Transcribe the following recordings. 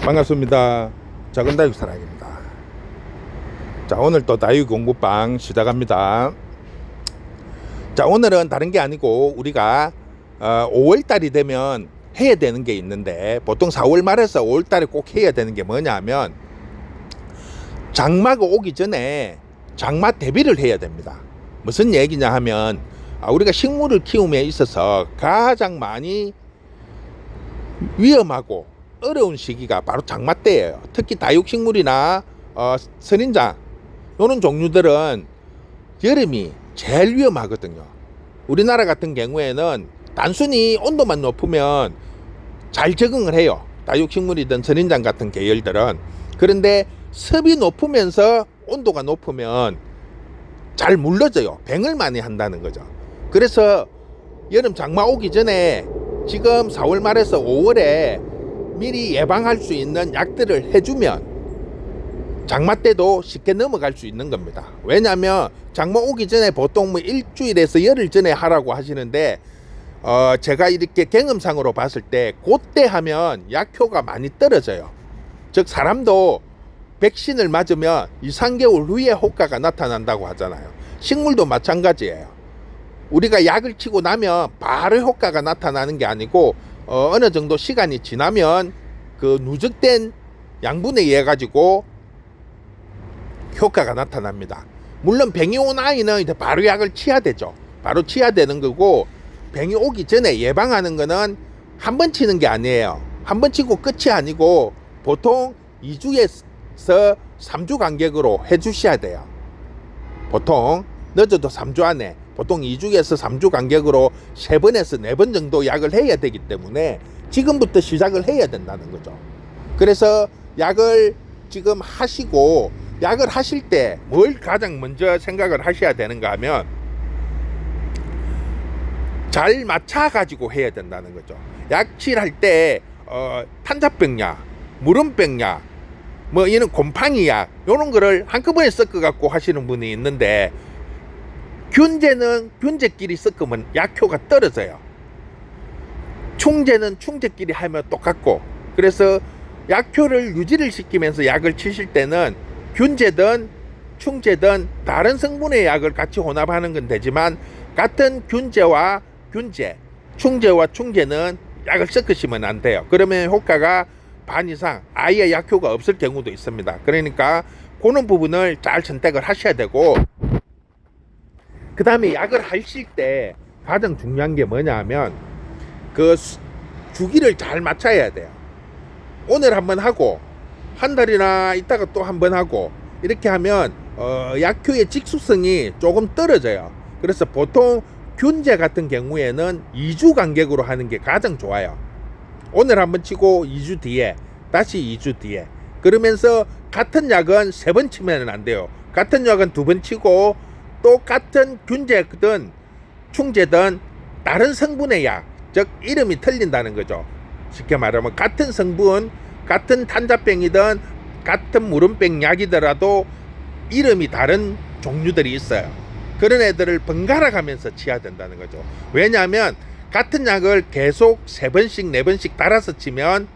반갑습니다. 작은 다육 사랑입니다. 자, 오늘 또 다육 공부방 시작합니다. 자, 오늘은 다른 게 아니고 우리가 5월달이 되면 해야 되는 게 있는데, 보통 4월 말에서 5월달에 꼭 해야 되는 게 뭐냐 하면 장마가 오기 전에 장마 대비를 해야 됩니다. 무슨 얘기냐 하면 우리가 식물을 키움에 있어서 가장 많이 위험하고 어려운 시기가 바로 장마 때예요. 특히 다육식물이나 선인장 이런 종류들은 여름이 제일 위험하거든요. 우리나라 같은 경우에는 단순히 온도만 높으면 잘 적응을 해요. 다육식물이든 선인장 같은 계열들은. 그런데 습이 높으면서 온도가 높으면 잘 물러져요. 병을 많이 한다는 거죠. 그래서 여름 장마 오기 전에 지금 4월 말에서 5월에 미리 예방할 수 있는 약들을 해주면 장마 때도 쉽게 넘어갈 수 있는 겁니다. 왜냐하면 장마 오기 전에 보통 일주일에서 열흘 전에 하라고 하시는데 제가 이렇게 경험상으로 봤을 때 그때 하면 약효가 많이 떨어져요. 즉 사람도 백신을 맞으면 2~3개월 후에 효과가 나타난다고 하잖아요. 식물도 마찬가지예요. 우리가 약을 치고 나면 바로 효과가 나타나는 게 아니고 어느 정도 시간이 지나면 그 누적된 양분에 의해 가지고 효과가 나타납니다. 물론 병이 온 아이는 이제 바로 약을 치야 되죠. 바로 치야 되는 거고, 병이 오기 전에 예방하는 거는 한 번 치는 게 아니에요. 한 번 치고 끝이 아니고 보통 2주에서 3주 간격으로 해 주셔야 돼요. 보통 늦어도 3주 안에 보통 2주에서 3주 간격으로 3번에서 4번 정도 약을 해야 되기 때문에 지금부터 시작을 해야 된다는 거죠. 그래서 약을 지금 하시고, 약을 하실 때 뭘 가장 먼저 생각을 하셔야 되는가 하면 잘 맞춰 가지고 해야 된다는 거죠. 약칠할 때 탄자병약, 무름병약, 이런 곰팡이약 이런 거를 한꺼번에 섞어 갖고 하시는 분이 있는데, 균제는 균제끼리 섞으면 약효가 떨어져요. 충제는 충제끼리 하면 똑같고, 그래서 약효를 유지를 시키면서 약을 치실 때는 균제든 충제든 다른 성분의 약을 같이 혼합하는 건 되지만, 같은 균제와 균제, 충제와 충제는 약을 섞으시면 안 돼요. 그러면 효과가 반 이상 아예 약효가 없을 경우도 있습니다. 그러니까 그런 부분을 잘 선택을 하셔야 되고, 그 다음에 약을 하실 때 가장 중요한 게 뭐냐 하면 그 주기를 잘 맞춰야 돼요. 오늘 한번 하고 한 달이나 있다가 또 한번 하고 이렇게 하면 약효의 직수성이 조금 떨어져요. 그래서 보통 균제 같은 경우에는 2주 간격으로 하는 게 가장 좋아요. 오늘 한번 치고 2주 뒤에 다시 2주 뒤에, 그러면서 같은 약은 3번 치면 안 돼요. 같은 약은 2번 치고 똑같은 균제든 충제든 다른 성분의 약, 즉 이름이 틀린다는 거죠. 쉽게 말하면 같은 성분, 같은 탄자병이든 같은 무름병 약이더라도 이름이 다른 종류들이 있어요. 그런 애들을 번갈아 가면서 치야 된다는 거죠. 왜냐하면 같은 약을 계속 3번씩 4번씩 달아서 치면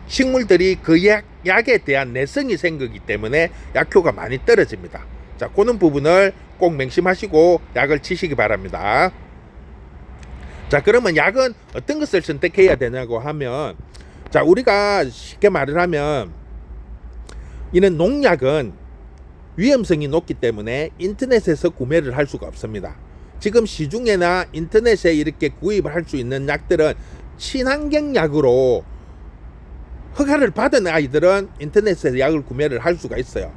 식물들이 그 약에 대한 내성이 생기기 때문에 약효가 많이 떨어집니다. 자, 그런 부분을 꼭 명심하시고 약을 치시기 바랍니다. 자, 그러면 약은 어떤 것을 선택해야 되냐고 하면, 자, 우리가 쉽게 말을 하면 이는 농약은 위험성이 높기 때문에 인터넷에서 구매를 할 수가 없습니다. 지금 시중에나 인터넷에 이렇게 구입을 할 수 있는 약들은 친환경 약으로 허가를 받은 아이들은 인터넷에서 약을 구매를 할 수가 있어요.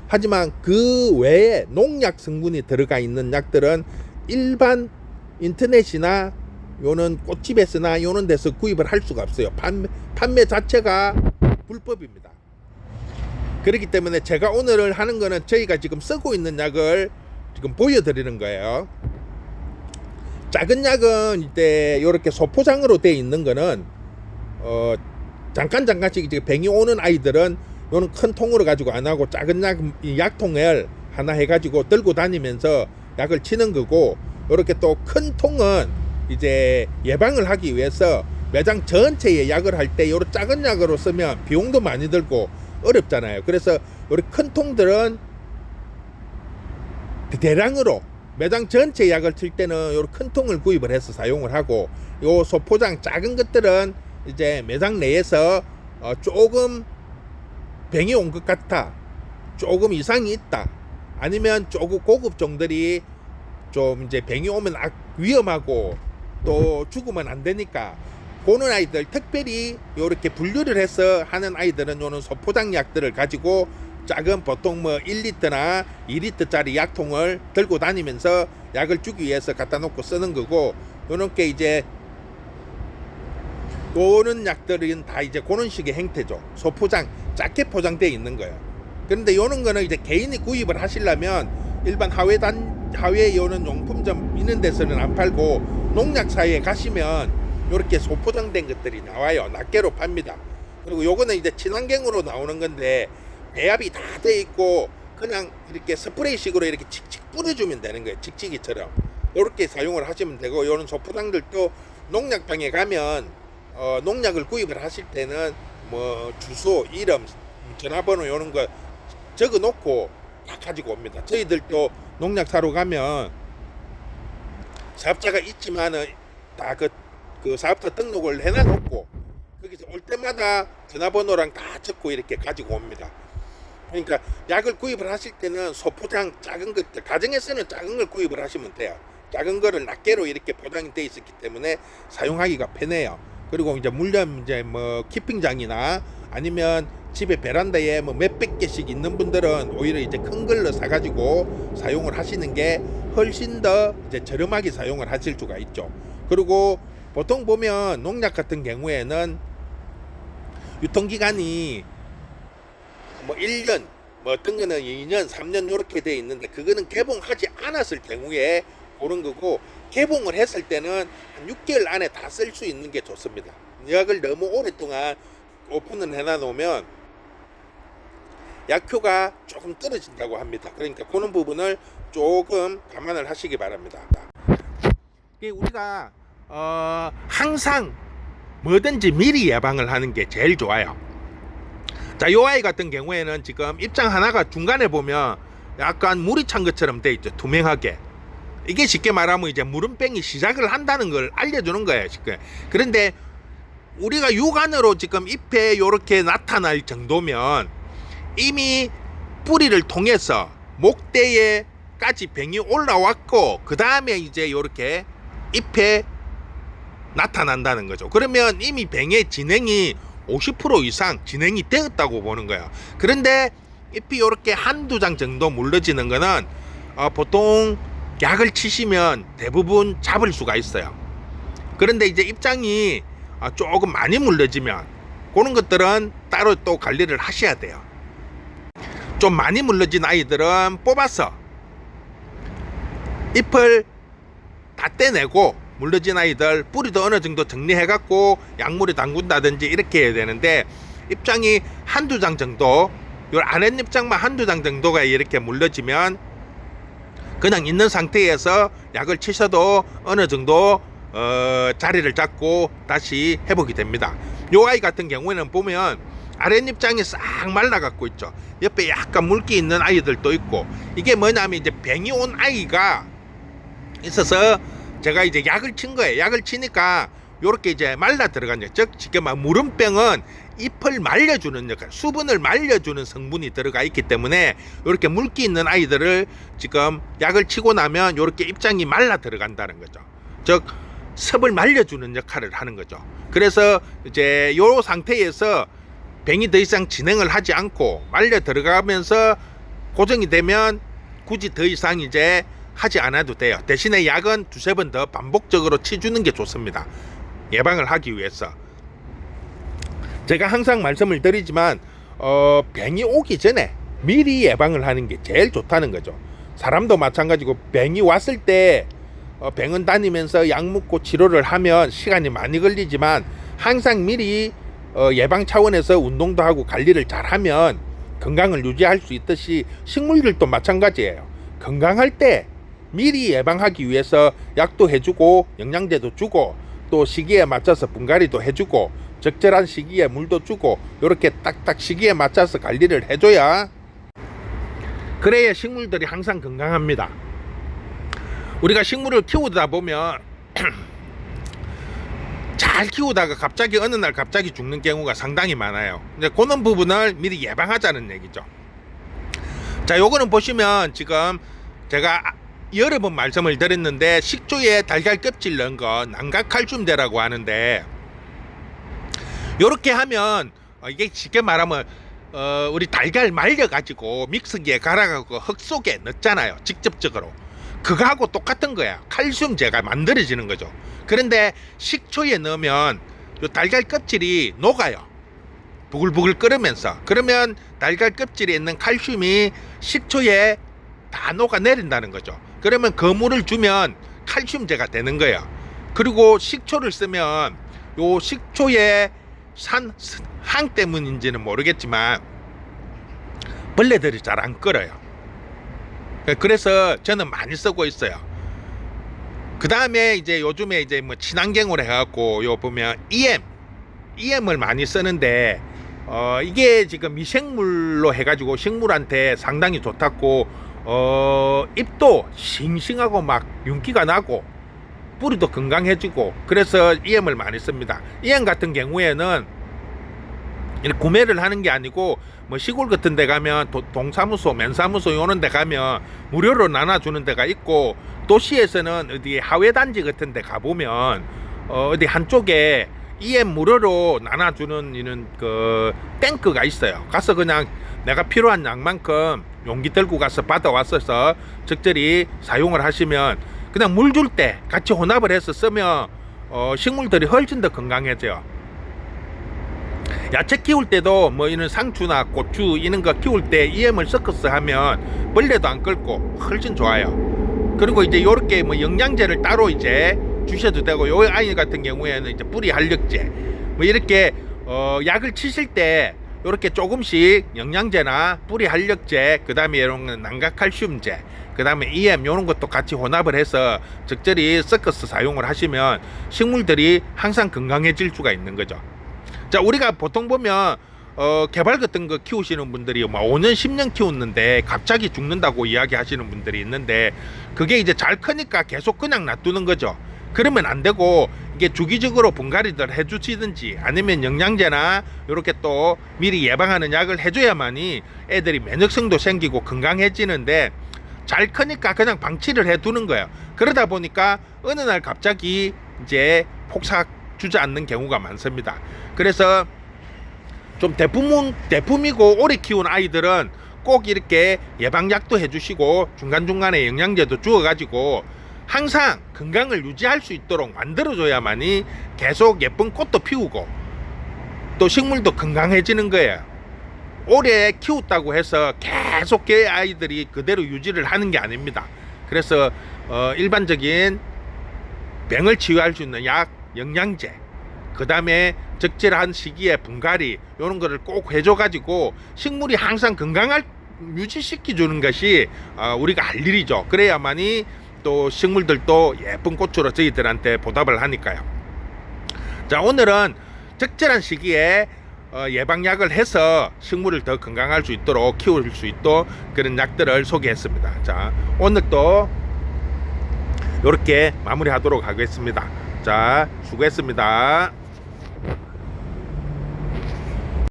하지만 그 외에 농약 성분이 들어가 있는 약들은 일반 인터넷이나 요는 꽃집에서나 요런 데서 구입을 할 수가 없어요. 판매 자체가 불법입니다. 그렇기 때문에 제가 오늘 하는 거는 저희가 지금 쓰고 있는 약을 지금 보여드리는 거예요. 작은 약은 이제 이렇게 소포장으로 되어 있는 거는 잠깐씩 이제 병이 오는 아이들은 요는 큰 통으로 가지고 안 하고 작은 약통을 하나 해가지고 들고 다니면서 약을 치는 거고, 이렇게 또 큰 통은 이제 예방을 하기 위해서 매장 전체에 약을 할 때 요런 작은 약으로 쓰면 비용도 많이 들고 어렵잖아요. 그래서 요런 큰 통들은 대량으로 매장 전체 약을 칠 때는 요런 큰 통을 구입을 해서 사용을 하고, 요 소포장 작은 것들은 이제 매장 내에서 조금 병이 온 것 같아, 조금 이상이 있다, 아니면 조금 고급 종들이 좀 이제 병이 오면 위험하고 또 죽으면 안 되니까, 그런 아이들 특별히 요렇게 분류를 해서 하는 아이들은 요런 소포장 약들을 가지고 작은 보통 뭐 1리터나 2리터짜리 약통을 들고 다니면서 약을 주기 위해서 갖다 놓고 쓰는 거고, 요런 게 이제 요런 약들은 다 이제 그런 식의 형태죠. 소포장 작게 포장되어 있는 거예요. 그런데 요런 거는 이제 개인이 구입을 하시려면 일반 하회 요런 용품점 있는 데서는 안 팔고 농약사에 가시면 요렇게 소포장된 것들이 나와요. 낱개로 팝니다. 그리고 요거는 이제 친환경으로 나오는 건데 배합이 다 돼 있고 그냥 이렇게 스프레이식으로 이렇게 칙칙 뿌려주면 되는 거예요. 칙칙이처럼 요렇게 사용을 하시면 되고, 요런 소포장들도 농약방에 가면 농약을 구입을 하실 때는 뭐 주소, 이름, 전화번호 요런 거 적어 놓고 다 가지고 옵니다. 저희들도 농약 사러 가면 사업자가 있지만은 다 그 사업자 등록을 해놔 놓고 거기서 올 때마다 전화번호랑 다 적고 이렇게 가지고 옵니다. 그러니까 약을 구입을 하실 때는 소포장 작은 것들, 가정에서는 작은 걸 구입을 하시면 돼요. 작은 거를 낱개로 이렇게 포장이 돼 있었기 때문에 사용하기가 편해요. 그리고 이제 물론 이제 뭐 키핑장이나 아니면 집에 베란다에 뭐 몇백 개씩 있는 분들은 오히려 이제 큰 걸로 사가지고 사용을 하시는 게 훨씬 더 이제 저렴하게 사용을 하실 수가 있죠. 그리고 보통 보면 농약 같은 경우에는 유통기간이 뭐 1년, 뭐 어떤 거는 2년, 3년 이렇게 돼 있는데, 그거는 개봉하지 않았을 경우에 그런 거고, 개봉을 했을 때는 한 6개월 안에 다 쓸 수 있는 게 좋습니다. 약을 너무 오랫동안 오픈을 해놔 놓으면 약효가 조금 떨어진다고 합니다. 그러니까 그런 부분을 조금 감안을 하시기 바랍니다. 우리가 항상 뭐든지 미리 예방을 하는 게 제일 좋아요. 자, 요 아이 같은 경우에는 지금 입장 하나가 중간에 보면 약간 물이 찬 것처럼 돼 있죠. 투명하게. 이게 쉽게 말하면 이제 무름병이 시작을 한다는 걸 알려주는 거예요, 쉽게. 그런데 우리가 육안으로 지금 잎에 요렇게 나타날 정도면 이미 뿌리를 통해서 목대에까지 병이 올라왔고, 그 다음에 이제 요렇게 잎에 나타난다는 거죠. 그러면 이미 병의 진행이 50% 이상 진행이 되었다고 보는 거예요. 그런데 잎이 이렇게 한두 장 정도 물러지는 거는 보통 약을 치시면 대부분 잡을 수가 있어요. 그런데 이제 입장이 조금 많이 물러지면 그런 것들은 따로 또 관리를 하셔야 돼요. 좀 많이 물러진 아이들은 뽑아서 잎을 다 떼내고, 물러진 아이들 뿌리도 어느 정도 정리해 갖고 약물에 담근다든지 이렇게 해야 되는데, 입장이 한두 장 정도, 요 아랫잎장만 한두 장 정도가 이렇게 물러지면 그냥 있는 상태에서 약을 치셔도 어느 정도 자리를 잡고 다시 회복이 됩니다. 요 아이 같은 경우에는 보면 아랫잎장이 싹 말라갖고 있죠. 옆에 약간 물기 있는 아이들도 있고, 이게 뭐냐면 이제 병이 온 아이가 있어서 제가 이제 약을 친 거예요. 약을 치니까 요렇게 이제 말라 들어간 역, 즉 지금 무름병은 잎을 말려주는 역할, 수분을 말려주는 성분이 들어가 있기 때문에 요렇게 물기 있는 아이들을 지금 약을 치고 나면 요렇게 입장이 말라 들어간다는 거죠. 즉 섭을 말려주는 역할을 하는 거죠. 그래서 이제 요 상태에서 병이 더 이상 진행을 하지 않고 말려 들어가면서 고정이 되면 굳이 더 이상 이제 하지 않아도 돼요. 대신에 약은 두세 번 더 반복적으로 치주는 게 좋습니다. 예방을 하기 위해서. 제가 항상 말씀을 드리지만 병이 오기 전에 미리 예방을 하는 게 제일 좋다는 거죠. 사람도 마찬가지고 병이 왔을 때 병원 다니면서 약 먹고 치료를 하면 시간이 많이 걸리지만, 항상 미리 예방 차원에서 운동도 하고 관리를 잘하면 건강을 유지할 수 있듯이 식물들도 마찬가지예요. 건강할 때 미리 예방하기 위해서 약도 해주고 영양제도 주고 또 시기에 맞춰서 분갈이도 해주고 적절한 시기에 물도 주고 이렇게 딱딱 시기에 맞춰서 관리를 해줘야 그래야 식물들이 항상 건강합니다. 우리가 식물을 키우다 보면 잘 키우다가 갑자기 어느 날 갑자기 죽는 경우가 상당히 많아요. 근데 그런 부분을 미리 예방하자는 얘기죠. 자, 요거는 보시면 지금 제가 여러 번 말씀을 드렸는데 식초에 달걀 껍질 넣은 거 난각칼슘제라고 하는데, 요렇게 하면 이게 쉽게 말하면 우리 달걀 말려가지고 믹서기에 갈아가고 흙 속에 넣잖아요, 직접적으로. 그거하고 똑같은 거야. 칼슘제가 만들어지는 거죠. 그런데 식초에 넣으면 요 달걀 껍질이 녹아요, 부글부글 끓으면서. 그러면 달걀 껍질에 있는 칼슘이 식초에 다 녹아내린다는 거죠. 그러면 그 물을 주면 칼슘제가 되는 거예요. 그리고 식초를 쓰면 요 식초의 향 때문인지는 모르겠지만 벌레들이 잘 안 끓어요. 그래서 저는 많이 쓰고 있어요. 그 다음에 이제 요즘에 이제 뭐 친환경으로 해갖고 요 보면 EM을 많이 쓰는데 이게 지금 미생물로 해가지고 식물한테 상당히 좋다고 잎도 싱싱하고 막 윤기가 나고 뿌리도 건강해지고 그래서 EM을 많이 씁니다. EM 같은 경우에는 구매를 하는 게 아니고 뭐 시골 같은 데 가면 동사무소, 면사무소 요런 데 가면 무료로 나눠주는 데가 있고, 도시에서는 어디 하회단지 같은 데 가보면 어디 한쪽에 EM 무료로 나눠주는 이런 그 탱크가 있어요. 가서 그냥 내가 필요한 양만큼 용기 들고 가서 받아왔어서 적절히 사용을 하시면 그냥 물 줄 때 같이 혼합을 해서 쓰면 식물들이 훨씬 더 건강해져요. 야채 키울 때도 뭐 이런 상추나 고추 이런 거 키울 때 EM을 섞어서 하면 벌레도 안 끓고 훨씬 좋아요. 그리고 이제 요렇게 뭐 영양제를 따로 이제 주셔도 되고, 요 아이 같은 경우에는 이제 뿌리 활력제 뭐 이렇게 약을 치실 때 요렇게 조금씩 영양제나 뿌리 활력제, 그 다음에 이런 난각칼슘제, 그 다음에 EM 요런 것도 같이 혼합을 해서 적절히 섞어서 사용을 하시면 식물들이 항상 건강해질 수가 있는 거죠. 자, 우리가 보통 보면 개발 같은 거 키우시는 분들이 막 5년 10년 키웠는데 갑자기 죽는다고 이야기 하시는 분들이 있는데, 그게 이제 잘 크니까 계속 그냥 놔두는 거죠. 그러면 안 되고 이게 주기적으로 분갈이들 해주시든지 아니면 영양제나 이렇게 또 미리 예방하는 약을 해줘야만이 애들이 면역성도 생기고 건강해지는데, 잘 크니까 그냥 방치를 해두는 거예요. 그러다 보니까 어느 날 갑자기 이제 폭삭 주저앉는 경우가 많습니다. 그래서 좀 대품이고 오래 키운 아이들은 꼭 이렇게 예방약도 해주시고 중간중간에 영양제도 주어가지고 항상 건강을 유지할 수 있도록 만들어줘야만이 계속 예쁜 꽃도 피우고 또 식물도 건강해지는 거예요. 오래 키웠다고 해서 계속 그 아이들이 그대로 유지를 하는 게 아닙니다. 그래서 일반적인 병을 치유할 수 있는 약, 영양제, 그 다음에 적절한 시기에 분갈이 이런 거를 꼭 해줘가지고 식물이 항상 건강을 유지시켜주는 것이 우리가 할 일이죠. 그래야만이 또 식물들도 예쁜 꽃으로 저희들한테 보답을 하니까요. 자, 오늘은 적절한 시기에 예방약을 해서 식물을 더 건강할 수 있도록 키울 수 있도록 그런 약들을 소개했습니다. 자, 오늘도 이렇게 마무리하도록 하겠습니다. 자, 수고했습니다.